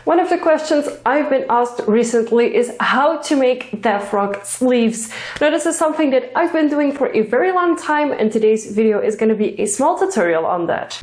One of the questions I've been asked recently is how to make deathrock sleeves. Now this is something that I've been doing for a very long time, and today's video is going to be a small tutorial on that.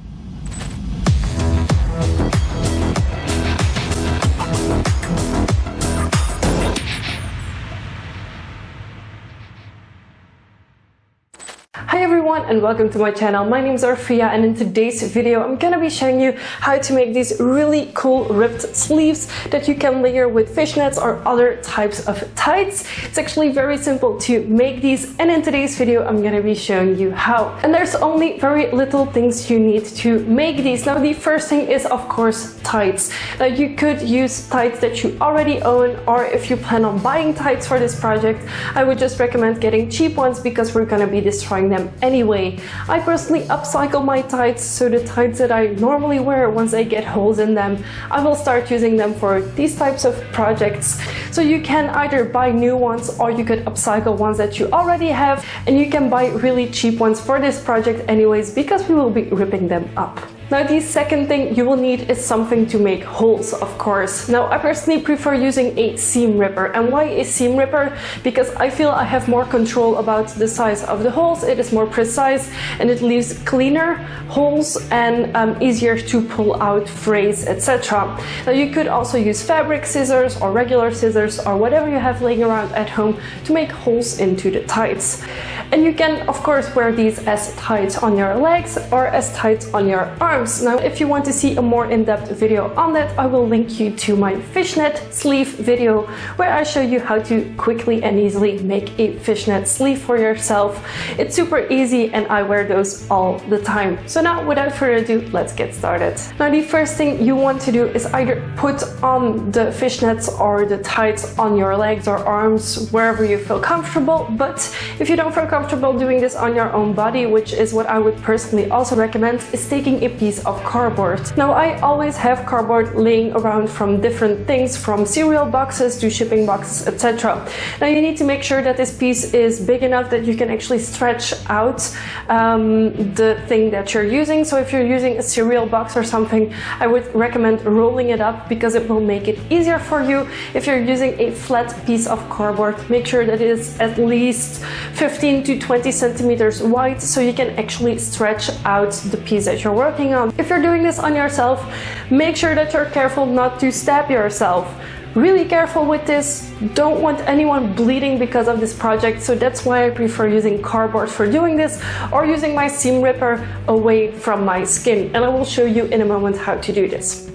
Hi everyone and welcome to my channel. My name is Orphea, and in today's video I'm gonna be showing you how to make these really cool ripped sleeves that you can layer with fishnets or other types of tights. It's actually very simple to make these, and in today's video I'm gonna be showing you how. And there's only very little things you need to make these. Now the first thing is of course tights. Now you could use tights that you already own, or if you plan on buying tights for this project, I would just recommend getting cheap ones because we're gonna be destroying them anyway. I personally upcycle my tights, so the tights that I normally wear, once I get holes in them, I will start using them for these types of projects. So you can either buy new ones or you could upcycle ones that you already have, and you can buy really cheap ones for this project anyways because we will be ripping them up. Now the second thing you will need is something to make holes, of course. Now I personally prefer using a seam ripper. And why a seam ripper? Because I feel I have more control about the size of the holes, it is more precise, and it leaves cleaner holes and easier to pull out frays, etc. Now you could also use fabric scissors or regular scissors or whatever you have laying around at home to make holes into the tights. And you can of course wear these as tights on your legs or as tights on your arms. Now if you want to see a more in-depth video on that, I will link you to my fishnet sleeve video where I show you how to quickly and easily make a fishnet sleeve for yourself. It's super easy and I wear those all the time. So now without further ado, let's get started. Now the first thing you want to do is either put on the fishnets or the tights on your legs or arms, wherever you feel comfortable. But if you don't feel comfortable doing this on your own body, which is what I would personally also recommend, is taking a piece of cardboard. Now I always have cardboard laying around from different things, from cereal boxes to shipping boxes, etc. Now you need to make sure that this piece is big enough that you can actually stretch out the thing that you're using. So if you're using a cereal box or something, I would recommend rolling it up because it will make it easier for you. If you're using a flat piece of cardboard, make sure that it is at least 15 to 20 centimeters wide so you can actually stretch out the piece that you're working on. If you're doing this on yourself, make sure that you're careful not to stab yourself. Really careful with this. Don't want anyone bleeding because of this project, so that's why I prefer using cardboard for doing this, or using my seam ripper away from my skin, and I will show you in a moment how to do this.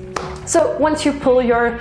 So once you pull your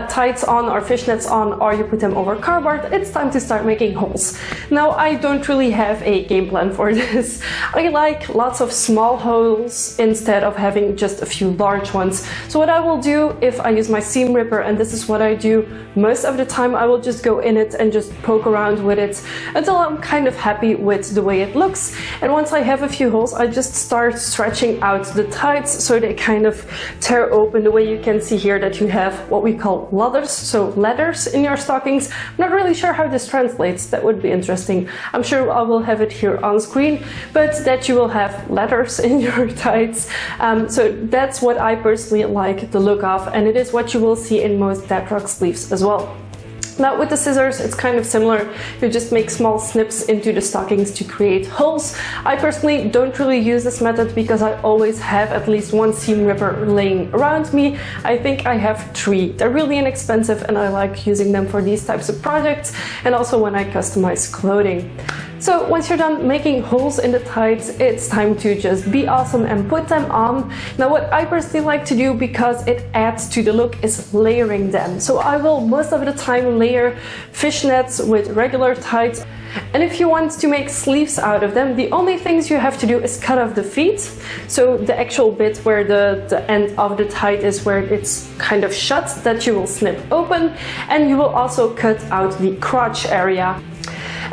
tights on or fishnets on, or you put them over cardboard, it's time to start making holes. Now I don't really have a game plan for this. I like lots of small holes instead of having just a few large ones. So what I will do if I use my seam ripper, and this is what I do most of the time, I will just go in it and just poke around with it until I'm kind of happy with the way it looks. And once I have a few holes, I just start stretching out the tights so they kind of tear open the way you can see here that you have what we call ladders, so ladders in your stockings. I'm not really sure how this translates. That would be interesting. I'm sure I will have it here on screen, but that you will have ladders in your tights. So that's what I personally like the look of, and it is what you will see in most deathrock sleeves as well. Now with the scissors, it's kind of similar. You just make small snips into the stockings to create holes. I personally don't really use this method because I always have at least one seam ripper laying around me. I think I have 3. They're really inexpensive and I like using them for these types of projects, and also when I customize clothing. So once you're done making holes in the tights, it's time to just be awesome and put them on. Now what I personally like to do, because it adds to the look, is layering them. So I will most of the time layer fishnets with regular tights. And if you want to make sleeves out of them, the only things you have to do is cut off the feet. So the actual bit where the end of the tight is, where it's kind of shut, that you will snip open. And you will also cut out the crotch area.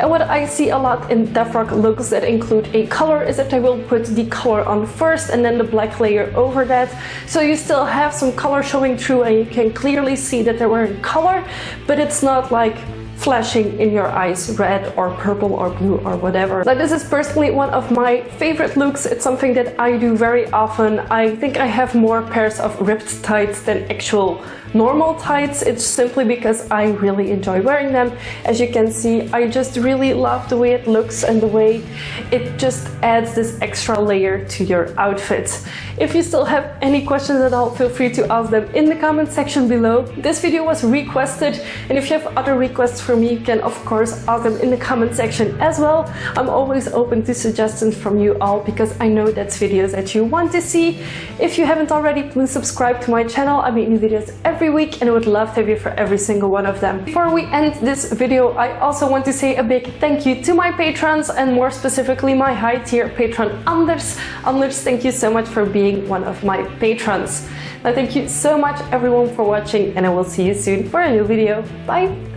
And what I see a lot in deathrock looks that include a color is that I will put the color on first and then the black layer over that. So you still have some color showing through and you can clearly see that they're wearing color, but it's not like flashing in your eyes, red or purple or blue or whatever. Now, this is personally one of my favorite looks. It's something that I do very often. I think I have more pairs of ripped tights than actual normal tights. It's simply because I really enjoy wearing them. As you can see, I just really love the way it looks and the way it just adds this extra layer to your outfit. If you still have any questions at all, feel free to ask them in the comment section below. This video was requested, and if you have other requests for me, you can of course ask them in the comment section as well. I'm always open to suggestions from you all because I know that's videos that you want to see. If you haven't already, please subscribe to my channel. I make new videos every week and I would love to have you for every single one of them. Before we end this video, I also want to say a big thank you to my patrons, and more specifically my high tier patron Anders. Anders, thank you so much for being one of my patrons. Now, thank you so much everyone for watching, and I will see you soon for a new video. Bye!